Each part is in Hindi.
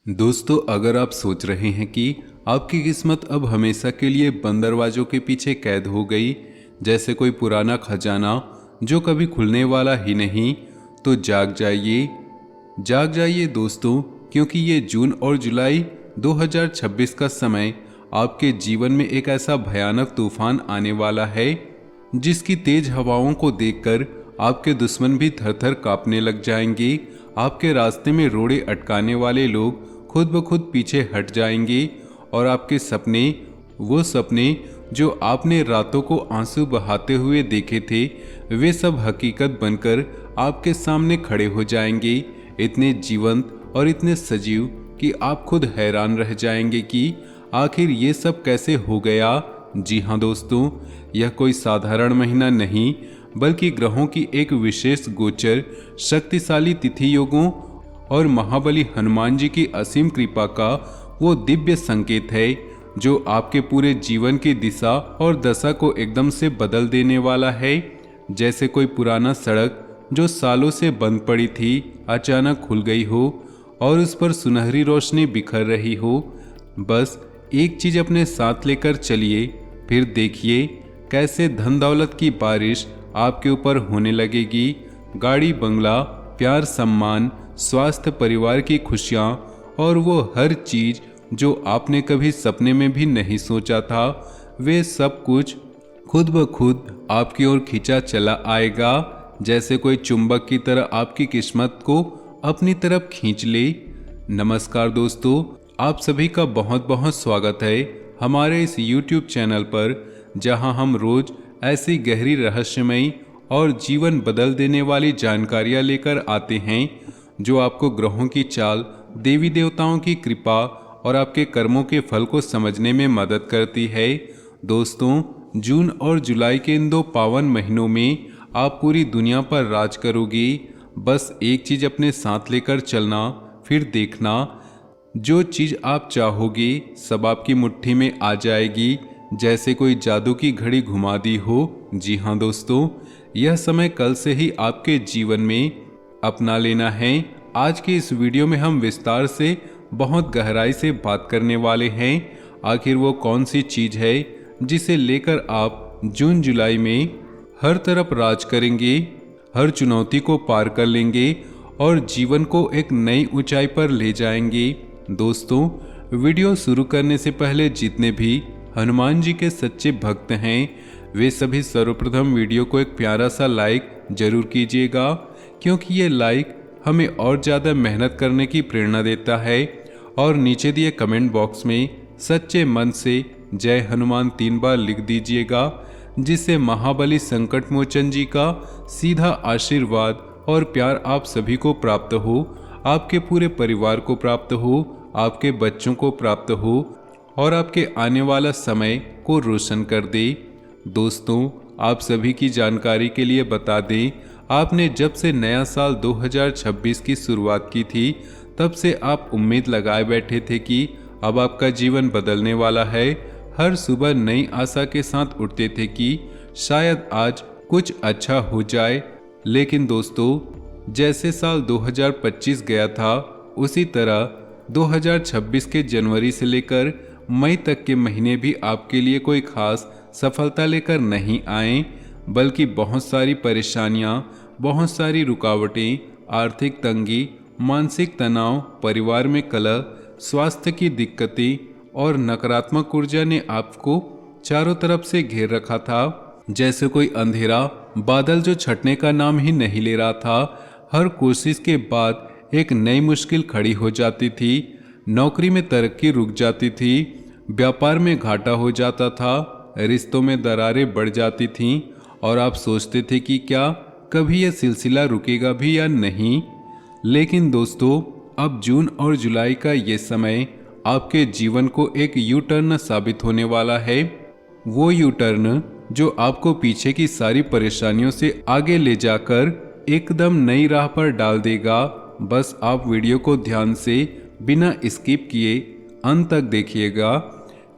दोस्तों, अगर आप सोच रहे हैं कि आपकी किस्मत अब हमेशा के लिए बंद दरवाजों के पीछे कैद हो गई, जैसे कोई पुराना खजाना जो कभी खुलने वाला ही नहीं, तो जाग जाइए दोस्तों, क्योंकि ये जून और जुलाई 2026 का समय आपके जीवन में एक ऐसा भयानक तूफान आने वाला है जिसकी तेज हवाओं को देखकर आपके दुश्मन भी थर थर कांपने लग जाएंगे। आपके रास्ते में रोड़े अटकाने वाले लोग खुद ब खुद पीछे हट जाएंगे और आपके सपने, वो सपने जो आपने रातों को आंसू बहाते हुए देखे थे, वे सब हकीकत बनकर आपके सामने खड़े हो जाएंगे, इतने जीवंत और इतने सजीव कि आप खुद हैरान रह जाएंगे कि आखिर ये सब कैसे हो गया। जी हाँ दोस्तों, यह कोई साधारण महीना नहीं, बल्कि ग्रहों की एक विशेष गोचर, शक्तिशाली तिथि योगों और महाबली हनुमान जी की असीम कृपा का वो दिव्य संकेत है जो आपके पूरे जीवन की दिशा और दशा को एकदम से बदल देने वाला है। जैसे कोई पुराना सड़क जो सालों से बंद पड़ी थी अचानक खुल गई हो और उस पर सुनहरी रोशनी बिखर रही हो। बस एक चीज अपने साथ लेकर चलिए, फिर देखिए कैसे धन दौलत की बारिश आपके ऊपर होने लगेगी। गाड़ी बंगला, प्यार, सम्मान, स्वास्थ्य, परिवार की खुशियाँ और वो हर चीज जो आपने कभी सपने में भी नहीं सोचा था, वे सब कुछ खुद ब खुद आपकी ओर खींचा चला आएगा, जैसे कोई चुंबक की तरह आपकी किस्मत को अपनी तरफ खींच ले। नमस्कार दोस्तों, आप सभी का बहुत बहुत स्वागत है हमारे इस YouTube चैनल पर, जहां हम रोज ऐसी गहरी, रहस्यमयी और जीवन बदल देने वाली जानकारियां लेकर आते हैं जो आपको ग्रहों की चाल, देवी देवताओं की कृपा और आपके कर्मों के फल को समझने में मदद करती है। दोस्तों, जून और जुलाई के इन 2 पावन महीनों में आप पूरी दुनिया पर राज करोगे। बस एक चीज अपने साथ लेकर चलना, फिर देखना जो चीज आप चाहोगे सब आपकी मुट्ठी में आ जाएगी, जैसे कोई जादू की घड़ी घुमा दी हो। जी हाँ दोस्तों, यह समय कल से ही आपके जीवन में अपना लेना है। आज के इस वीडियो में हम विस्तार से, बहुत गहराई से बात करने वाले हैं आखिर वो कौन सी चीज है जिसे लेकर आप जून जुलाई में हर तरफ राज करेंगे, हर चुनौती को पार कर लेंगे और जीवन को एक नई ऊंचाई पर ले जाएंगे। दोस्तों, वीडियो शुरू करने से पहले जितने भी हनुमान जी के सच्चे भक्त हैं वे सभी सर्वप्रथम वीडियो को एक प्यारा सा लाइक जरूर कीजिएगा, क्योंकि ये लाइक हमें और ज़्यादा मेहनत करने की प्रेरणा देता है। और नीचे दिए कमेंट बॉक्स में सच्चे मन से जय हनुमान 3 बार लिख दीजिएगा, जिससे महाबली संकट मोचन जी का सीधा आशीर्वाद और प्यार आप सभी को प्राप्त हो, आपके पूरे परिवार को प्राप्त हो, आपके बच्चों को प्राप्त हो और आपके आने वाला समय को रोशन कर दे। दोस्तों, आप सभी की जानकारी के लिए बता दें, आपने जब से नया साल 2026 की शुरुआत की थी, तब से आप उम्मीद लगाए बैठे थे कि अब आपका जीवन बदलने वाला है। हर सुबह नई आशा के साथ उठते थे कि शायद आज कुछ अच्छा हो जाए। लेकिन दोस्तों, जैसे साल 2025 गया था, उसी तरह 2026 के जनवरी से लेकर मई तक के महीने भी आपके लिए कोई खास सफलता लेकर नहीं आए, बल्कि बहुत सारी परेशानियां, बहुत सारी रुकावटें, आर्थिक तंगी, मानसिक तनाव, परिवार में कलह, स्वास्थ्य की दिक्कतें और नकारात्मक ऊर्जा ने आपको चारों तरफ से घेर रखा था, जैसे कोई अंधेरा बादल जो छटने का नाम ही नहीं ले रहा था। हर कोशिश के बाद एक नई मुश्किल खड़ी हो जाती थी, नौकरी में तरक्की रुक जाती थी, व्यापार में घाटा हो जाता था, रिश्तों में दरारें बढ़ जाती थीं और आप सोचते थे कि क्या कभी यह सिलसिला रुकेगा भी या नहीं। लेकिन दोस्तों, अब जून और जुलाई का ये समय आपके जीवन को एक यू टर्न साबित होने वाला है। वो यू टर्न जो आपको पीछे की सारी परेशानियों से आगे ले जाकर एकदम नई राह पर डाल देगा। बस आप वीडियो को ध्यान से बिना स्किप किए अंत तक देखिएगा,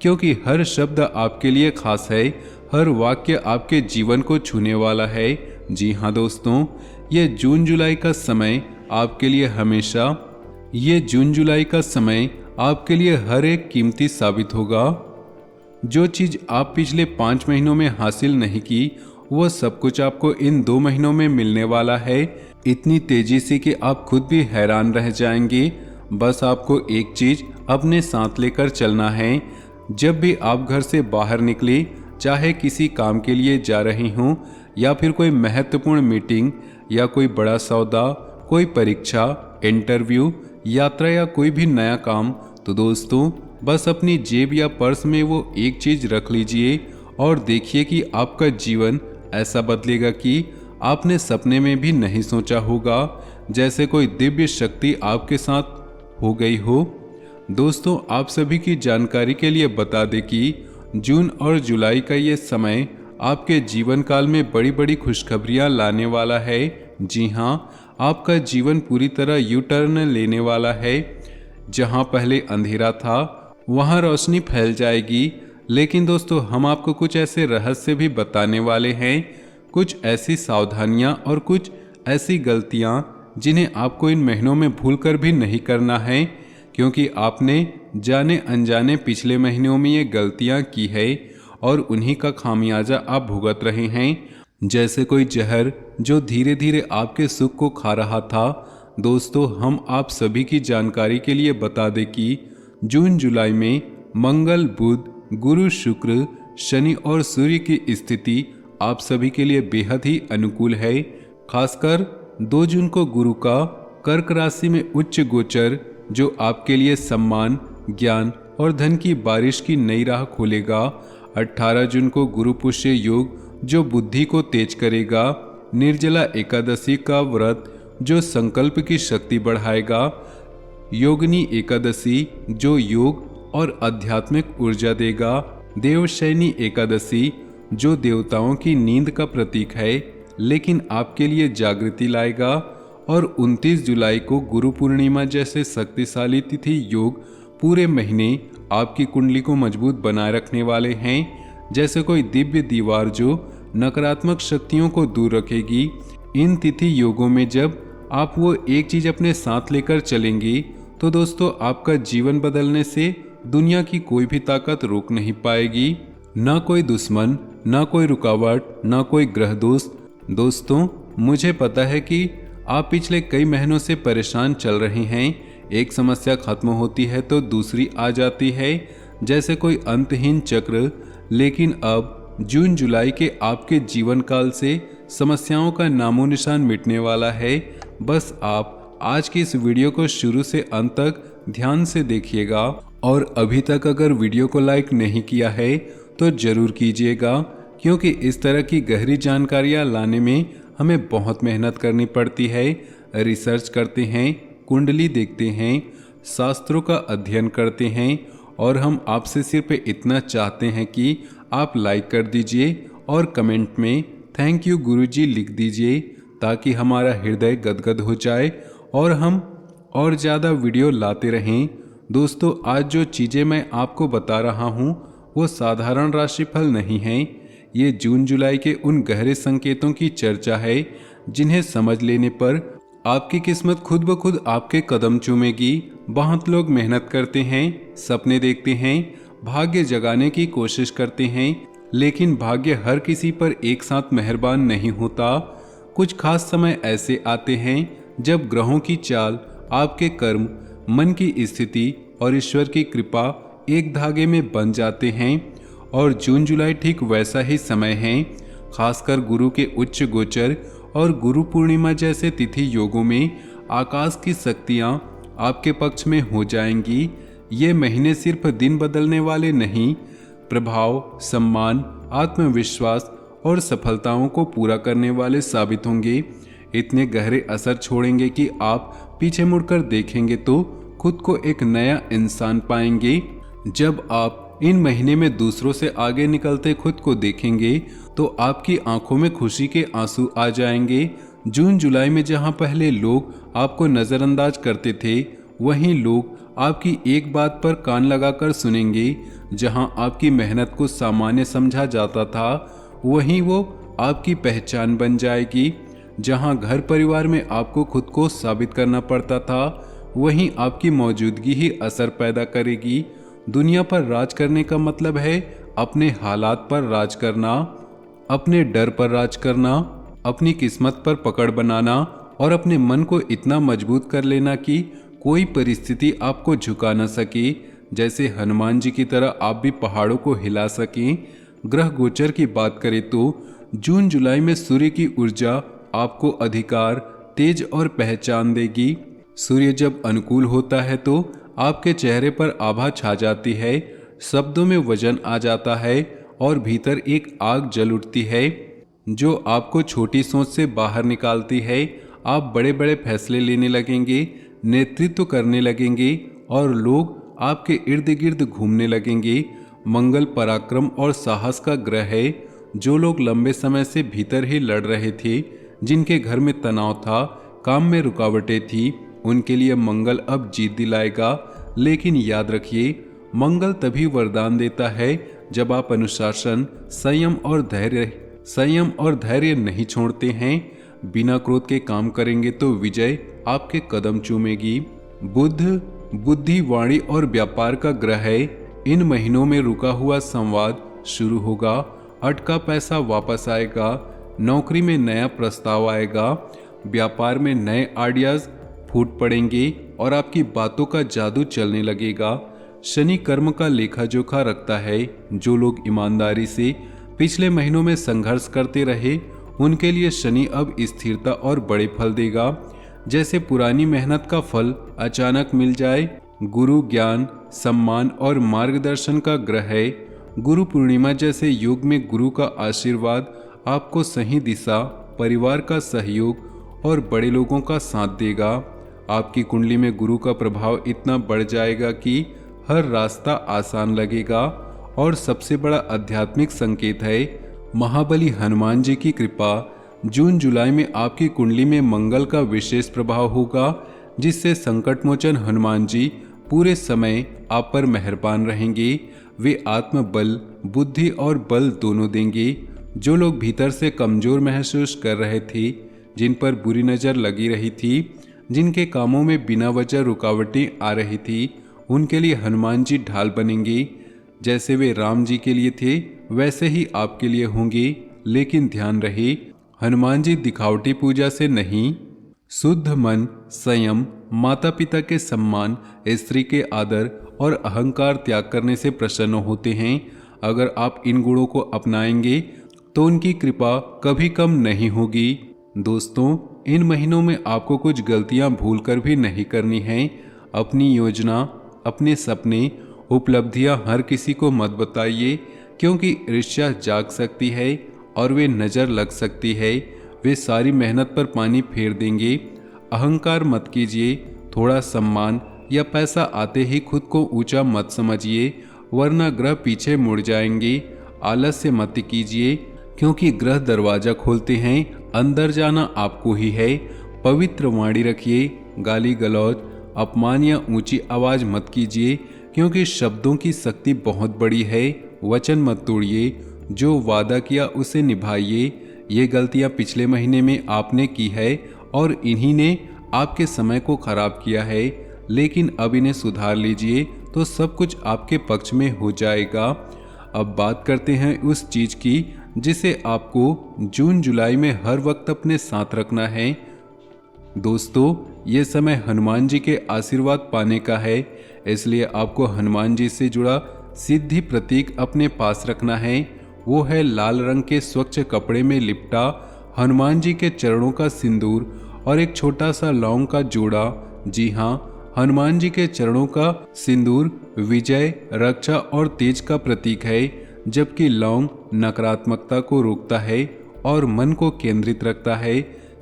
क्योंकि हर शब्द आपके लिए खास है, हर वाक्य आपके जीवन को छूने वाला है। जी हाँ दोस्तों, ये जून जुलाई का समय आपके लिए हमेशा ये जून जुलाई का समय आपके लिए हर एक कीमती साबित होगा। जो चीज आप पिछले 5 महीनों में हासिल नहीं की, वो सब कुछ आपको इन 2 महीनों में मिलने वाला है, इतनी तेजी से कि आप खुद भी हैरान रह जाएंगे। बस आपको एक चीज अपने साथ लेकर चलना है। जब भी आप घर से बाहर निकले, चाहे किसी काम के लिए जा रही हों या फिर कोई महत्वपूर्ण मीटिंग या कोई बड़ा सौदा, कोई परीक्षा, इंटरव्यू, यात्रा या कोई भी नया काम, तो दोस्तों बस अपनी जेब या पर्स में वो एक चीज रख लीजिए और देखिए कि आपका जीवन ऐसा बदलेगा कि आपने सपने में भी नहीं सोचा होगा, जैसे कोई दिव्य शक्ति आपके साथ हो गई हो। दोस्तों, आप सभी की जानकारी के लिए बता दें कि जून और जुलाई का ये समय आपके जीवन काल में बड़ी बड़ी खुशखबरियां लाने वाला है। जी हाँ, आपका जीवन पूरी तरह यू टर्न लेने वाला है। जहां पहले अंधेरा था, वहां रोशनी फैल जाएगी। लेकिन दोस्तों, हम आपको कुछ ऐसे रहस्य भी बताने वाले हैं, कुछ ऐसी सावधानियां और कुछ ऐसी गलतियां जिन्हें आपको इन महीनों में भूलकर भी नहीं करना है, क्योंकि आपने जाने अनजाने पिछले महीनों में ये गलतियां की है और उन्हीं का खामियाजा आप भुगत रहे हैं। जैसे कोई जहर जो धीरे धीरे आपके सुख को खा रहा था। दोस्तों, हम आप सभी की जानकारी के लिए बता दें कि जून जुलाई में मंगल, बुध, गुरु, शुक्र, शनि और सूर्य की स्थिति आप सभी के लिए बेहद ही अनुकूल है। खासकर 2 जून को गुरु का कर्क राशि में उच्च गोचर, जो आपके लिए सम्मान, ज्ञान और धन की बारिश की नई राह खोलेगा। 18 जून को गुरु पुष्य योग, जो बुद्धि को तेज करेगा। निर्जला एकादशी का व्रत, जो संकल्प की शक्ति बढ़ाएगा। योगिनी एकादशी, जो योग और आध्यात्मिक ऊर्जा देगा। देवशयनी एकादशी, जो देवताओं की नींद का प्रतीक है लेकिन आपके लिए जागृति लाएगा। और 29 जुलाई को गुरु पूर्णिमा जैसे शक्तिशाली तिथि योग पूरे महीने आपकी कुंडली को मजबूत बनाए रखने वाले हैं, जैसे कोई दिव्य दीवार जो नकारात्मक शक्तियों को दूर रखेगी। इन तिथि योगों में जब आप वो एक चीज अपने साथ लेकर चलेंगे, तो दोस्तों आपका जीवन बदलने से दुनिया की कोई भी ताकत रोक नहीं पाएगी। ना कोई दुश्मन, ना कोई रुकावट, ना कोई ग्रह दोस्त। दोस्तों, मुझे पता है कि आप पिछले कई महीनों से परेशान चल रहे हैं। एक समस्या खत्म होती है तो दूसरी आ जाती है, जैसे कोई अंतहीन चक्र। लेकिन अब जून जुलाई के आपके जीवन काल से समस्याओं का नामो निशान मिटने वाला है। बस आप आज की इस वीडियो को शुरू से अंत तक ध्यान से देखिएगा। और अभी तक अगर वीडियो को लाइक नहीं किया है तो जरूर कीजिएगा, क्योंकि इस तरह की गहरी जानकारियाँ लाने में हमें बहुत मेहनत करनी पड़ती है। रिसर्च करते हैं, कुंडली देखते हैं, शास्त्रों का अध्ययन करते हैं और हम आपसे सिर्फ इतना चाहते हैं कि आप लाइक कर दीजिए और कमेंट में थैंक यू गुरुजी लिख दीजिए, ताकि हमारा हृदय गदगद हो जाए और हम और ज़्यादा वीडियो लाते रहें। दोस्तों, आज जो चीज़ें मैं आपको बता रहा हूँ वो साधारण राशिफल नहीं है। ये जून जुलाई के उन गहरे संकेतों की चर्चा है जिन्हें समझ लेने पर आपकी किस्मत खुद ब खुद आपके कदम चूमेगी। बहुत लोग मेहनत करते हैं, सपने देखते हैं, भाग्य जगाने की कोशिश करते हैं, लेकिन भाग्य हर किसी पर एक साथ मेहरबान नहीं होता। कुछ खास समय ऐसे आते हैं जब ग्रहों की चाल, आपके कर्म, मन की स्थिति और ईश्वर की कृपा एक धागे में बन जाते हैं। और जून जुलाई ठीक वैसा ही समय है। खासकर गुरु के उच्च गोचर और गुरु पूर्णिमा जैसे तिथि योगों में आकाश की शक्तियाँ आपके पक्ष में हो जाएंगी। ये महीने सिर्फ दिन बदलने वाले नहीं, प्रभाव, सम्मान, आत्मविश्वास और सफलताओं को पूरा करने वाले साबित होंगे। इतने गहरे असर छोड़ेंगे कि आप पीछे मुड़कर देखेंगे तो खुद को एक नया इंसान पाएंगे। जब आप इन महीने में दूसरों से आगे निकलते खुद को देखेंगे तो आपकी आंखों में खुशी के आंसू आ जाएंगे। जून जुलाई में जहां पहले लोग आपको नज़रअंदाज करते थे, वहीं लोग आपकी एक बात पर कान लगाकर सुनेंगे। जहां आपकी मेहनत को सामान्य समझा जाता था, वहीं वो आपकी पहचान बन जाएगी। जहां घर परिवार में आपको खुद को साबित करना पड़ता था, वहीं आपकी मौजूदगी ही असर पैदा करेगी। दुनिया पर राज करने का मतलब है अपने हालात पर राज करना, अपने डर पर राज करना, अपनी किस्मत पर पकड़ बनाना और अपने मन को इतना मजबूत कर लेना कि कोई परिस्थिति आपको झुका न सके। जैसे हनुमान जी की तरह आप भी पहाड़ों को हिला सकें। ग्रह गोचर की बात करें तो जून जुलाई में सूर्य की ऊर्जा आपको अधिकार, तेज और पहचान देगी। सूर्य जब अनुकूल होता है तो आपके चेहरे पर आभा छा जाती है, शब्दों में वजन आ जाता है और भीतर एक आग जल उठती है जो आपको छोटी सोच से बाहर निकालती है। आप बड़े बड़े फैसले लेने लगेंगे, नेतृत्व करने लगेंगे और लोग आपके इर्द गिर्द घूमने लगेंगे। मंगल पराक्रम और साहस का ग्रह है। जो लोग लंबे समय से भीतर ही लड़ रहे थे, जिनके घर में तनाव था, काम में रुकावटें थी, उनके लिए मंगल अब जीत दिलाएगा। लेकिन याद रखिए, मंगल तभी वरदान देता है जब आप अनुशासन, संयम और धैर्य नहीं छोड़ते हैं। बिना क्रोध के काम करेंगे तो विजय आपके कदम चूमेगी। बुध बुद्धि, वाणी और व्यापार का ग्रह है। इन महीनों में रुका हुआ संवाद शुरू होगा, अटका पैसा वापस आएगा, नौकरी में नया प्रस्ताव आएगा, व्यापार में नए आइडियाज फूट पड़ेंगे और आपकी बातों का जादू चलने लगेगा। शनि कर्म का लेखा जोखा रखता है। जो लोग ईमानदारी से पिछले महीनों में संघर्ष करते रहे, उनके लिए शनि अब स्थिरता और बड़े फल देगा। जैसे पुरानी मेहनत का फल अचानक मिल जाए। गुरु ज्ञान, सम्मान और मार्गदर्शन का ग्रह है। गुरु पूर्णिमा जैसे युग में गुरु का आशीर्वाद आपको सही दिशा, परिवार का सहयोग और बड़े लोगों का साथ देगा। आपकी कुंडली में गुरु का प्रभाव इतना बढ़ जाएगा कि हर रास्ता आसान लगेगा। और सबसे बड़ा आध्यात्मिक संकेत है महाबली हनुमान जी की कृपा। जून जुलाई में आपकी कुंडली में मंगल का विशेष प्रभाव होगा, जिससे संकटमोचन हनुमान जी पूरे समय आप पर मेहरबान रहेंगे। वे आत्मबल, बुद्धि और बल दोनों देंगे। जो लोग भीतर से कमजोर महसूस कर रहे थे, जिन पर बुरी नज़र लगी रही थी, जिनके कामों में बिना वजह रुकावटें आ रही थी, उनके लिए हनुमान जी ढाल बनेंगे। जैसे वे राम जी के लिए थे, वैसे ही आपके लिए होंगे। लेकिन ध्यान रहे, हनुमान जी दिखावटी पूजा से नहीं, शुद्ध मन, संयम, माता पिता के सम्मान, स्त्री के आदर और अहंकार त्याग करने से प्रसन्न होते हैं। अगर आप इन गुणों को अपनाएंगे तो उनकी कृपा कभी कम नहीं होगी। दोस्तों, इन महीनों में आपको कुछ गलतियां भूलकर भी नहीं करनी हैं। अपनी योजना, अपने सपने, उपलब्धियां हर किसी को मत बताइए, क्योंकि ईर्ष्या जाग सकती है और वे नज़र लग सकती है। वे सारी मेहनत पर पानी फेर देंगे। अहंकार मत कीजिए। थोड़ा सम्मान या पैसा आते ही खुद को ऊंचा मत समझिए, वरना ग्रह पीछे मुड़ जाएंगे। आलस्य मत कीजिए, क्योंकि ग्रह दरवाजा खोलते हैं। अंदर जाना आपको ही है। पवित्र वाणी रखिए। गाली गलौज, अपमान या ऊंची आवाज मत कीजिए, क्योंकि शब्दों की शक्ति बहुत बड़ी है। वचन मत तोड़िए। जो वादा किया उसे निभाइए। ये गलतियां पिछले महीने में आपने की है और इन्हीं ने आपके समय को खराब किया है, लेकिन अब इन्हें सुधार लीजिए तो सब कुछ आपके पक्ष में हो जाएगा। अब बात करते हैं उस चीज की जिसे आपको जून जुलाई में हर वक्त अपने साथ रखना है। दोस्तों, ये समय हनुमान जी के आशीर्वाद पाने का है, इसलिए आपको हनुमान जी से जुड़ा सिद्धि प्रतीक अपने पास रखना है। वो है लाल रंग के स्वच्छ कपड़े में लिपटा हनुमान जी के चरणों का सिंदूर और एक छोटा सा लौंग का जोड़ा। जी हाँ, हनुमान जी के चरणों का सिंदूर विजय, रक्षा और तेज का प्रतीक है, जबकि लौंग नकारात्मकता को रोकता है और मन को केंद्रित रखता है।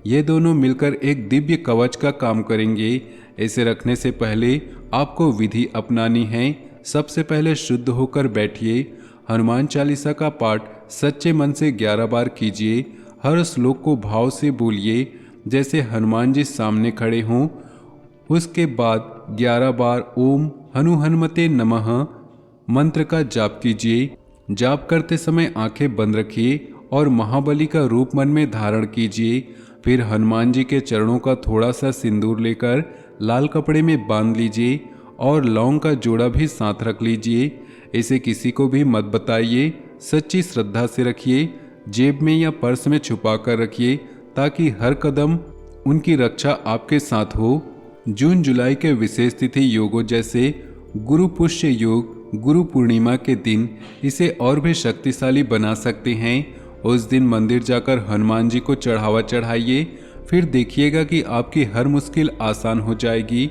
ये दोनों मिलकर एक दिव्य कवच का काम करेंगे। इसे रखने से पहले आपको विधि अपनानी है। सबसे पहले शुद्ध होकर बैठिए। हनुमान चालीसा का पाठ सच्चे मन से 11 बार कीजिए। हर श्लोक को भाव से बोलिए, जैसे हनुमान जी सामने खड़े हों। उसके बाद 11 बार ओम हनु हनुमते नमः मंत्र का जाप कीजिए। जाप करते समय आंखें बंद रखिए और महाबली का रूप मन में धारण कीजिए। फिर हनुमान जी के चरणों का थोड़ा सा सिंदूर लेकर लाल कपड़े में बांध लीजिए और लौंग का जोड़ा भी साथ रख लीजिए। इसे किसी को भी मत बताइए, सच्ची श्रद्धा से रखिए, जेब में या पर्स में छुपा कर रखिए ताकि हर कदम उनकी रक्षा आपके साथ हो। जून जुलाई के विशेष तिथि योगों जैसे गुरु पुष्य योग, गुरु पूर्णिमा के दिन इसे और भी शक्तिशाली बना सकते हैं। उस दिन मंदिर जाकर हनुमान जी को चढ़ावा चढ़ाइए, फिर देखिएगा कि आपकी हर मुश्किल आसान हो जाएगी,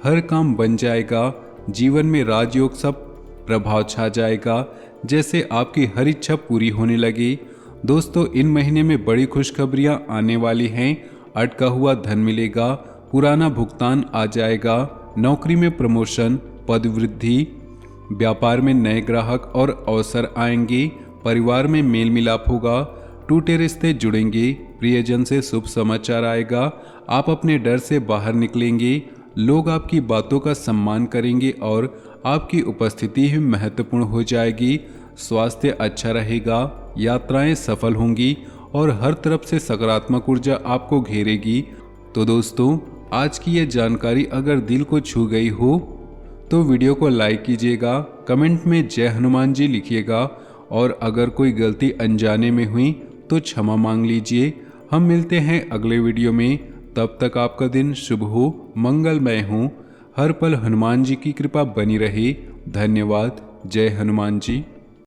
हर काम बन जाएगा, जीवन में राजयोग सब प्रभाव छा जाएगा, जैसे आपकी हर इच्छा पूरी होने लगी। दोस्तों, इन महीने में बड़ी खुशखबरियां आने वाली हैं। अटका हुआ धन मिलेगा, पुराना भुगतान आ जाएगा, नौकरी में प्रमोशन, पद वृद्धि, व्यापार में नए ग्राहक और अवसर आएंगे, परिवार में मेल मिलाप होगा, टूटे रिश्ते जुड़ेंगे, प्रियजन से शुभ समाचार आएगा, आप अपने डर से बाहर निकलेंगे, लोग आपकी बातों का सम्मान करेंगे और आपकी उपस्थिति ही महत्वपूर्ण हो जाएगी। स्वास्थ्य अच्छा रहेगा, यात्राएं सफल होंगी और हर तरफ से सकारात्मक ऊर्जा आपको घेरेगी। तो दोस्तों, आज की ये जानकारी अगर दिल को छू गई हो तो वीडियो को लाइक कीजिएगा, कमेंट में जय हनुमान जी लिखिएगा और अगर कोई गलती अनजाने में हुई तो क्षमा मांग लीजिए। हम मिलते हैं अगले वीडियो में, तब तक आपका दिन शुभ हो, मंगलमय हो, हर पल हनुमान जी की कृपा बनी रहे। धन्यवाद। जय हनुमान जी।